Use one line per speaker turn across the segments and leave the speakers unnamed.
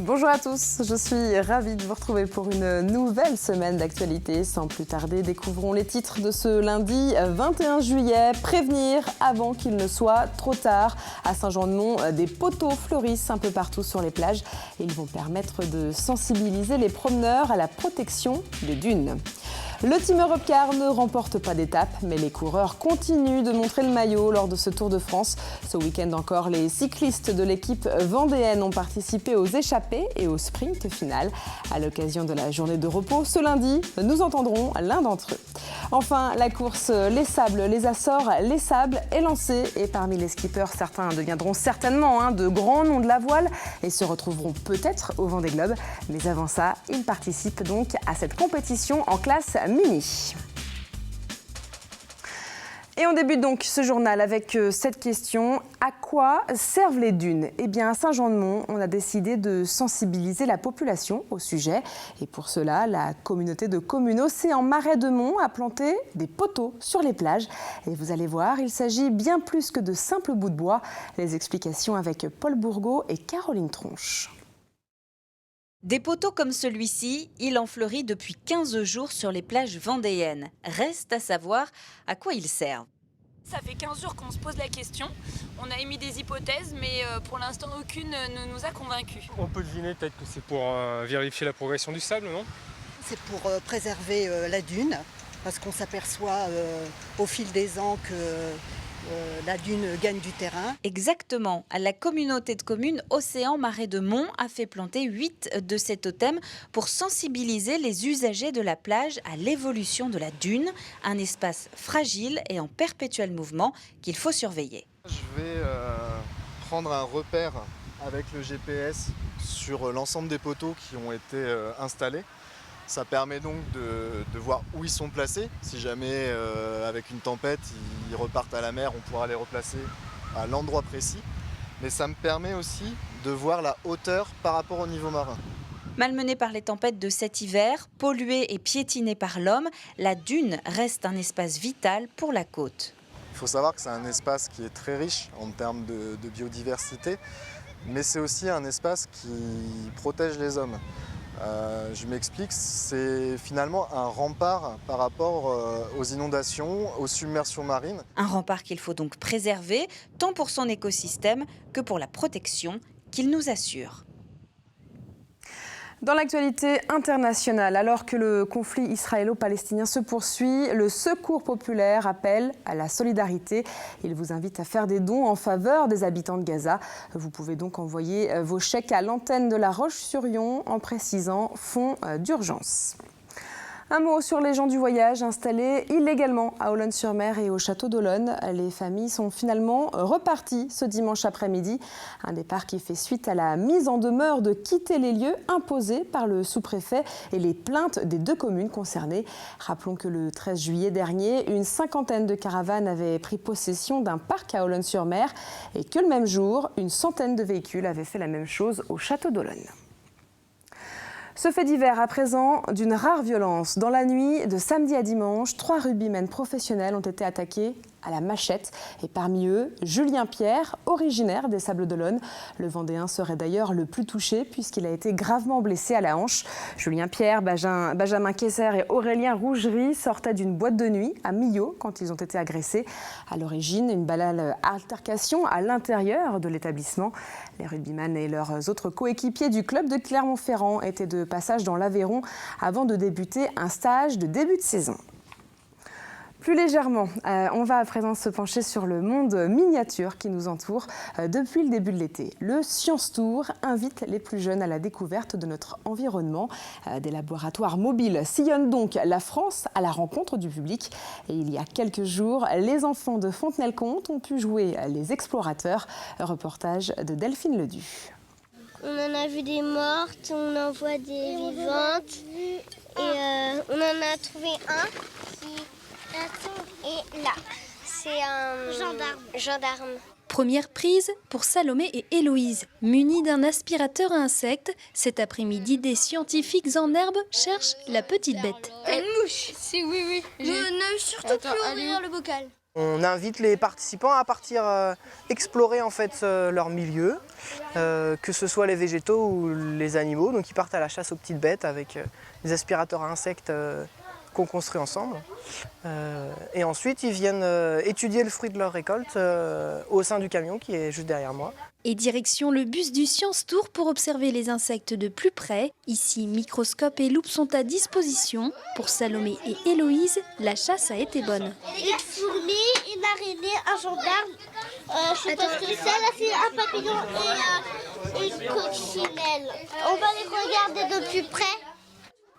Bonjour à tous, je suis ravie de vous retrouver pour une nouvelle semaine d'actualité. Sans plus tarder, découvrons les titres de ce lundi 21 juillet. Prévenir avant qu'il ne soit trop tard. À Saint-Jean-de-Mont, des poteaux fleurissent un peu partout sur les plages. Ils vont permettre de sensibiliser les promeneurs à la protection des dunes. Le Team Europcar ne remporte pas d'étape, mais les coureurs continuent de montrer le maillot lors de ce Tour de France. Ce week-end encore, les cyclistes de l'équipe vendéenne ont participé aux échappées et au sprint final. À l'occasion de la journée de repos, ce lundi, nous entendrons l'un d'entre eux. Enfin, la course Les Sables, les Açores, les Sables est lancée. Et parmi les skippers, certains deviendront certainement de grands noms de la voile et se retrouveront peut-être au Vendée Globe. Mais avant ça, ils participent donc à cette compétition en classe mini. Et on débute donc ce journal avec cette question. À quoi servent les dunes ? Eh bien, à Saint-Jean-de-Mont, on a décidé de sensibiliser la population au sujet. Et pour cela, la communauté de communes Océan Marais de Mont a planté des poteaux sur les plages. Et vous allez voir, il s'agit bien plus que de simples bouts de bois. Les explications avec Paul Bourgault et Caroline Tronche.
Des poteaux comme celui-ci, il en fleurit depuis 15 jours sur les plages vendéennes. Reste à savoir à quoi ils servent.
Ça fait 15 jours qu'on se pose la question. On a émis des hypothèses, mais pour l'instant, aucune ne nous a convaincus.
On peut deviner peut-être que c'est pour vérifier la progression du sable, non ?
C'est pour préserver la dune, parce qu'on s'aperçoit au fil des ans que la dune gagne du terrain.
Exactement. La communauté de communes Océan Marais de Mont a fait planter 8 de ces totems pour sensibiliser les usagers de la plage à l'évolution de la dune, un espace fragile et en perpétuel mouvement qu'il faut surveiller.
Je vais prendre un repère avec le GPS sur l'ensemble des poteaux qui ont été installés. Ça permet donc de voir où ils sont placés. Si jamais, avec une tempête, ils repartent à la mer, on pourra les replacer à l'endroit précis. Mais ça me permet aussi de voir la hauteur par rapport au niveau marin.
Malmenée par les tempêtes de cet hiver, polluée et piétinée par l'homme, la dune reste un espace vital pour la côte.
Il faut savoir que c'est un espace qui est très riche en termes de biodiversité, mais c'est aussi un espace qui protège les hommes. Je m'explique, c'est finalement un rempart par rapport aux inondations, aux submersions marines.
Un rempart qu'il faut donc préserver, tant pour son écosystème que pour la protection qu'il nous assure.
Dans l'actualité internationale, alors que le conflit israélo-palestinien se poursuit, le Secours populaire appelle à la solidarité. Il vous invite à faire des dons en faveur des habitants de Gaza. Vous pouvez donc envoyer vos chèques à l'antenne de La Roche-sur-Yon en précisant fonds d'urgence. Un mot sur les gens du voyage installés illégalement à Olonne-sur-Mer et au château d'Olonne. Les familles sont finalement reparties ce dimanche après-midi. Un départ qui fait suite à la mise en demeure de quitter les lieux imposés par le sous-préfet et les plaintes des 2 communes concernées. Rappelons que le 13 juillet dernier, une 50aine de caravanes avaient pris possession d'un parc à Olonne-sur-Mer et que le même jour, une 100aine de véhicules avaient fait la même chose au château d'Olonne. Ce fait divers à présent d'une rare violence. Dans la nuit de samedi à dimanche, 3 rugbymen professionnels ont été attaqués à la machette. Et parmi eux, Julien Pierre, originaire des Sables d'Olonne. Le Vendéen serait d'ailleurs le plus touché puisqu'il a été gravement blessé à la hanche. Julien Pierre, Benjamin Kessler et Aurélien Rougerie sortaient d'une boîte de nuit à Millau quand ils ont été agressés. À l'origine, une banale altercation à l'intérieur de l'établissement. Les rugbymen et leurs autres coéquipiers du club de Clermont-Ferrand étaient de passage dans l'Aveyron avant de débuter un stage de début de saison. Plus légèrement, on va à présent se pencher sur le monde miniature qui nous entoure depuis le début de l'été. Le Science Tour invite les plus jeunes à la découverte de notre environnement. Des laboratoires mobiles sillonnent donc la France à la rencontre du public. Et il y a quelques jours, les enfants de Fontenay-le-Comte ont pu jouer les explorateurs. Reportage de Delphine Ledu.
On en a vu des mortes, on en voit des vivantes. Et on en a trouvé un qui... Et là, c'est un gendarme.
Première prise pour Salomé et Héloïse. Munis d'un aspirateur à insectes, cet après-midi, des scientifiques en herbe cherchent la petite bête.
Une mouche.
Si, oui.
Ne surtout plus ouvrir le bocal.
On invite les participants à partir explorer en fait leur milieu, que ce soit les végétaux ou les animaux. Donc ils partent à la chasse aux petites bêtes avec des aspirateurs à insectes qu'on construit ensemble. Et ensuite ils viennent étudier le fruit de leur récolte au sein du camion qui est juste derrière moi.
Et direction le bus du Science Tour pour observer les insectes de plus près. Ici, microscope et loupe sont à disposition. Pour Salomé et Héloïse, la chasse a été bonne.
Une fourmi, une araignée, un gendarme, je sais pas ce que c'est, là c'est un papillon et une coccinelle. On va les regarder de plus près.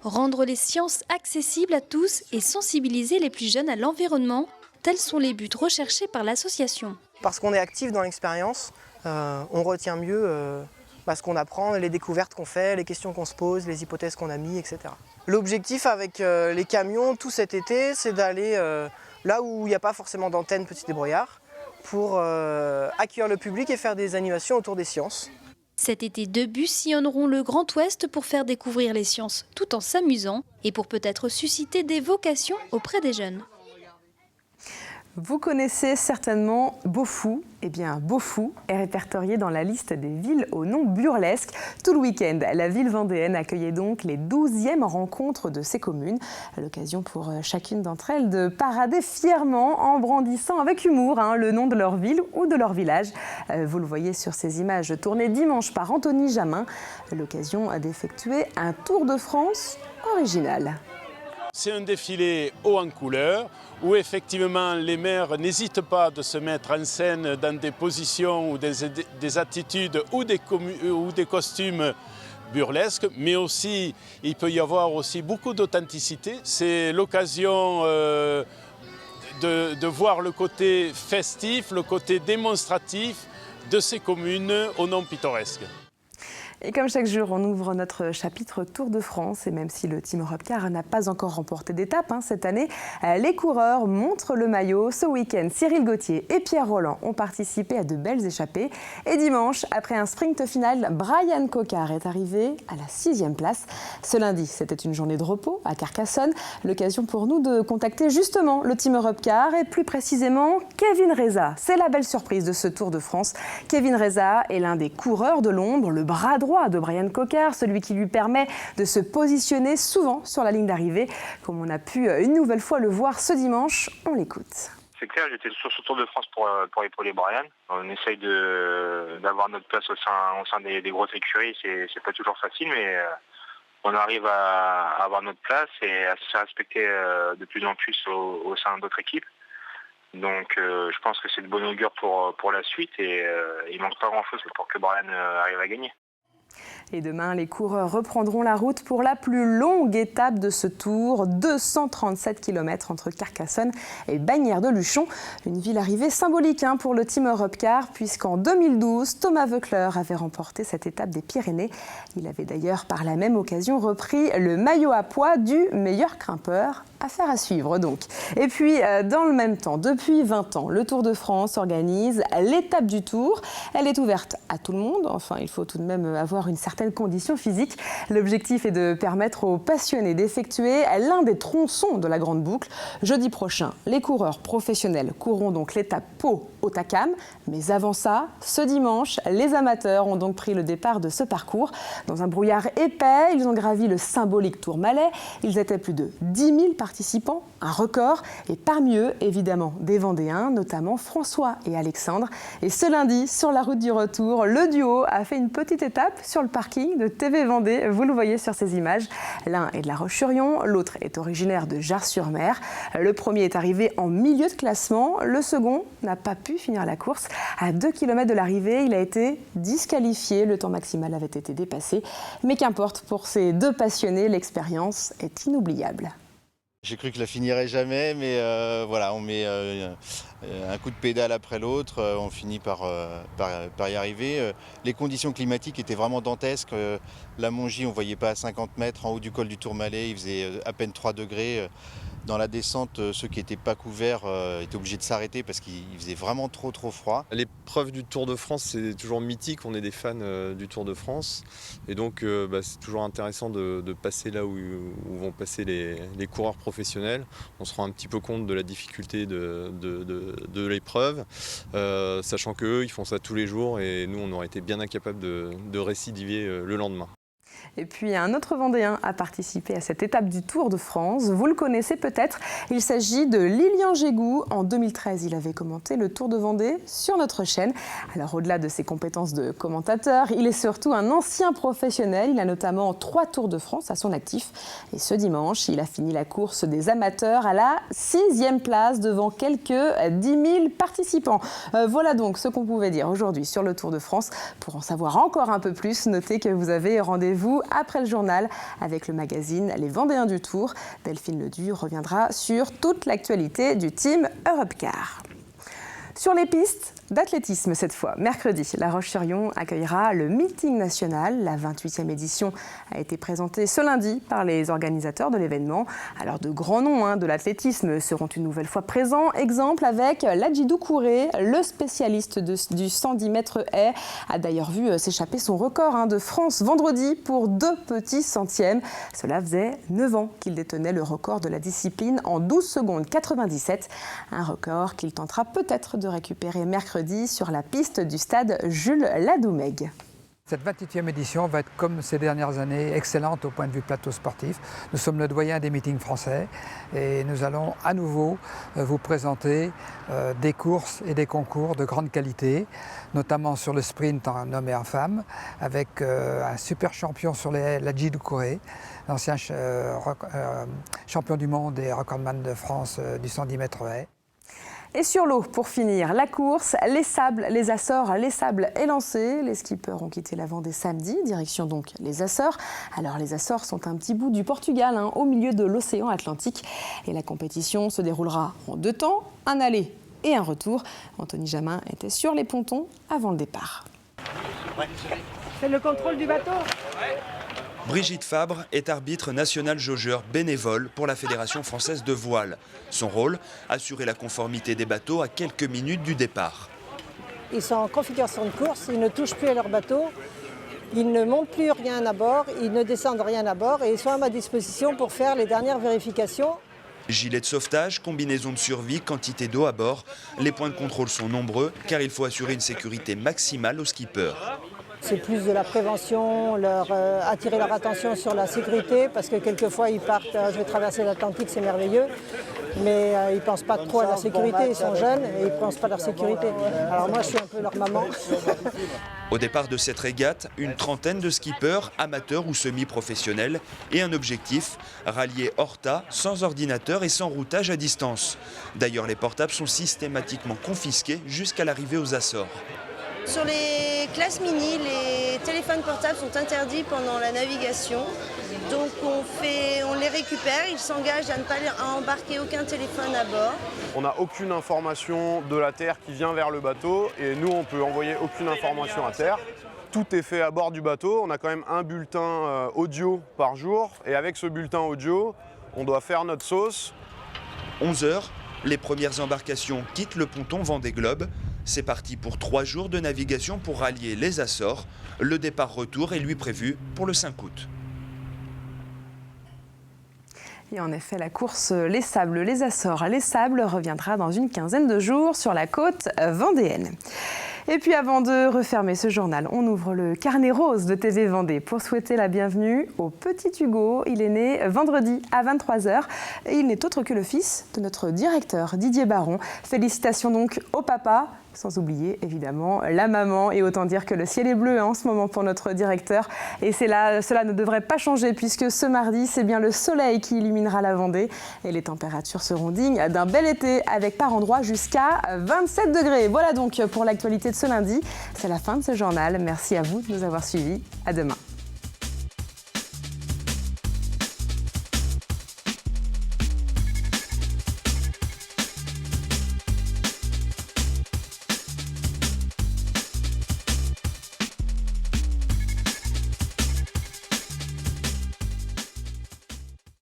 Rendre les sciences accessibles à tous et sensibiliser les plus jeunes à l'environnement, tels sont les buts recherchés par l'association.
Parce qu'on est actif dans l'expérience, on retient mieux ce qu'on apprend, les découvertes qu'on fait, les questions qu'on se pose, les hypothèses qu'on a mis, etc. L'objectif avec les camions tout cet été, c'est d'aller là où il n'y a pas forcément d'antenne petit débrouillard pour accueillir le public et faire des animations autour des sciences.
Cet été, 2 bus sillonneront le Grand Ouest pour faire découvrir les sciences tout en s'amusant et pour peut-être susciter des vocations auprès des jeunes.
Vous connaissez certainement Beaufou. Eh bien, Beaufou est répertorié dans la liste des villes au nom burlesque. Tout le week-end, la ville vendéenne accueillait donc les 12e rencontres de ces communes. À l'occasion pour chacune d'entre elles de parader fièrement en brandissant avec humour le nom de leur ville ou de leur village. Vous le voyez sur ces images tournées dimanche par Anthony Jamin. L'occasion d'effectuer un Tour de France original.
C'est un défilé haut en couleurs où effectivement les maires n'hésitent pas de se mettre en scène dans des positions ou des attitudes ou des costumes burlesques, mais aussi il peut y avoir aussi beaucoup d'authenticité. C'est l'occasion de voir le côté festif, le côté démonstratif de ces communes aux noms pittoresques.
Et comme chaque jour, on ouvre notre chapitre Tour de France. Et même si le Team Europcar n'a pas encore remporté d'étape cette année, les coureurs montrent le maillot. Ce week-end, Cyril Gauthier et Pierre Rolland ont participé à de belles échappées. Et dimanche, après un sprint final, Brian Cocard est arrivé à la 6e place. Ce lundi, c'était une journée de repos à Carcassonne. L'occasion pour nous de contacter justement le Team Europcar et plus précisément Kevin Reza. C'est la belle surprise de ce Tour de France. Kevin Reza est l'un des coureurs de l'ombre, le bras droit de Brian Cocard, celui qui lui permet de se positionner souvent sur la ligne d'arrivée. Comme on a pu une nouvelle fois le voir ce dimanche, on l'écoute.
C'est clair, j'étais sur ce Tour de France pour épauler Brian. On essaye d'avoir notre place au sein des grosses écuries. C'est pas toujours facile, mais on arrive à avoir notre place et à se respecter de plus en plus au sein d'autres équipes. Donc je pense que c'est de bon augure pour la suite et il manque pas grand-chose pour que Brian arrive à gagner.
Et demain, les coureurs reprendront la route pour la plus longue étape de ce tour, 237 km entre Carcassonne et Bagnères-de-Luchon. Une ville arrivée symbolique pour le Team Europcar, puisqu'en 2012, Thomas Voeckler avait remporté cette étape des Pyrénées. Il avait d'ailleurs par la même occasion repris le maillot à pois du meilleur grimpeur. Affaire à suivre donc. Et puis, dans le même temps, depuis 20 ans, le Tour de France organise l'étape du Tour. Elle est ouverte à tout le monde. Enfin, il faut tout de même avoir une certaine condition physique. L'objectif est de permettre aux passionnés d'effectuer l'un des tronçons de la Grande Boucle. Jeudi prochain, les coureurs professionnels courront donc l'étape Pau-Hautacam. Mais avant ça, ce dimanche, les amateurs ont donc pris le départ de ce parcours. Dans un brouillard épais, ils ont gravi le symbolique Tourmalet. Ils étaient plus de 10 000 participants, un record. Et parmi eux, évidemment, des Vendéens, notamment François et Alexandre. Et ce lundi, sur la route du retour, le duo a fait une petite étape sur le parking de TV Vendée. Vous le voyez sur ces images. L'un est de La Roche-sur-Yon, l'autre est originaire de Jars-sur-Mer. Le premier est arrivé en milieu de classement. Le second n'a pas pu finir la course. À 2 km de l'arrivée, il a été disqualifié. Le temps maximal avait été dépassé. Mais qu'importe, pour ces deux passionnés, l'expérience est inoubliable.
J'ai cru que je la finirais jamais, mais voilà, on met un coup de pédale après l'autre, on finit par y arriver. Les conditions climatiques étaient vraiment dantesques. La Mongie, on ne voyait pas à 50 mètres en haut du col du Tourmalet, il faisait à peine 3 degrés. Dans la descente, ceux qui n'étaient pas couverts étaient obligés de s'arrêter parce qu'il faisait vraiment trop froid.
L'épreuve du Tour de France, c'est toujours mythique, on est des fans du Tour de France. Et donc c'est toujours intéressant de passer là où vont passer les coureurs professionnels. On se rend un petit peu compte de la difficulté de l'épreuve, sachant qu'eux, ils font ça tous les jours et nous, on aurait été bien incapables de récidiver le lendemain.
Et puis un autre Vendéen a participé à cette étape du Tour de France. Vous le connaissez peut-être, il s'agit de Lilian Jégou. En 2013, il avait commenté le Tour de Vendée sur notre chaîne. Alors au-delà de ses compétences de commentateur, il est surtout un ancien professionnel. Il a notamment 3 Tours de France à son actif. Et ce dimanche, il a fini la course des amateurs à la 6e place devant quelques 10 000 participants. Voilà donc ce qu'on pouvait dire aujourd'hui sur le Tour de France. Pour en savoir encore un peu plus, notez que vous avez rendez-vous après le journal avec le magazine Les Vendéens du Tour. Delphine Ledur reviendra sur toute l'actualité du team Europcar. Sur les pistes d'athlétisme cette fois, mercredi, La Roche-sur-Yon accueillera le meeting national. La 28e édition a été présentée ce lundi par les organisateurs de l'événement. Alors de grands noms de l'athlétisme seront une nouvelle fois présents. Exemple avec Ladjidou Kouré, le spécialiste du 110 mètres haies, a d'ailleurs vu s'échapper son record de France vendredi pour 2 petits centièmes. Cela faisait 9 ans qu'il détenait le record de la discipline en 12 secondes 97. Un record qu'il tentera peut-être de récupérer mercredi sur la piste du stade Jules Ladoumègue.
Cette 28e édition va être, comme ces dernières années, excellente au point de vue plateau sportif. Nous sommes le doyen des meetings français et nous allons à nouveau vous présenter des courses et des concours de grande qualité, notamment sur le sprint en hommes et en femmes, avec un super champion sur Ladjidou Kouré, l'ancien champion du monde et recordman de France du 110 mètres haies.
Et sur l'eau, pour finir, la course, les sables, les Açores, les sables est lancé. Les skippers ont quitté la Vendée samedi, direction donc les Açores. Alors les Açores sont un petit bout du Portugal, au milieu de l'océan Atlantique. Et la compétition se déroulera en 2 temps, un aller et un retour. Anthony Jamin était sur les pontons avant le départ.
C'est le contrôle du bateau ?
Brigitte Fabre est arbitre national jaugeur bénévole pour la Fédération française de voile. Son rôle, assurer la conformité des bateaux à quelques minutes du départ.
Ils sont en configuration de course, ils ne touchent plus à leur bateau, ils ne montent plus rien à bord, ils ne descendent rien à bord et ils sont à ma disposition pour faire les dernières vérifications.
Gilet de sauvetage, combinaison de survie, quantité d'eau à bord. Les points de contrôle sont nombreux car il faut assurer une sécurité maximale aux skippers.
C'est plus de la prévention, attirer leur attention sur la sécurité, parce que quelquefois ils partent, je vais traverser l'Atlantique, c'est merveilleux, mais ils ne pensent pas trop à leur sécurité, ils sont jeunes et ils ne pensent pas à leur sécurité. Alors moi je suis un peu leur maman.
Au départ de cette régate, une trentaine de skippers, amateurs ou semi-professionnels, et un objectif, rallier Horta sans ordinateur et sans routage à distance. D'ailleurs, les portables sont systématiquement confisqués jusqu'à l'arrivée aux Açores.
Sur les classes mini, les téléphones portables sont interdits pendant la navigation. Donc on les récupère, ils s'engagent à ne pas embarquer aucun téléphone à bord.
On n'a aucune information de la terre qui vient vers le bateau et nous on peut envoyer aucune information à terre. Tout est fait à bord du bateau, on a quand même un bulletin audio par jour et avec ce bulletin audio, on doit faire notre sauce.
11 h, les premières embarcations quittent le ponton Vendée Globe. C'est parti pour 3 jours de navigation pour rallier les Açores. Le départ-retour est lui prévu pour le 5 août.
Et en effet, la course Les Sables, les Açores, les Sables reviendra dans une quinzaine de jours sur la côte vendéenne. Et puis avant de refermer ce journal, on ouvre le carnet rose de TV Vendée pour souhaiter la bienvenue au petit Hugo. Il est né vendredi à 23 h et il n'est autre que le fils de notre directeur Didier Baron. Félicitations donc au papa, sans oublier évidemment la maman. Et autant dire que le ciel est bleu en ce moment pour notre directeur. Et cela ne devrait pas changer puisque ce mardi, c'est bien le soleil qui illuminera la Vendée. Et les températures seront dignes d'un bel été avec par endroits jusqu'à 27 degrés. Voilà donc pour l'actualité de ce lundi. C'est la fin de ce journal. Merci à vous de nous avoir suivis. À demain.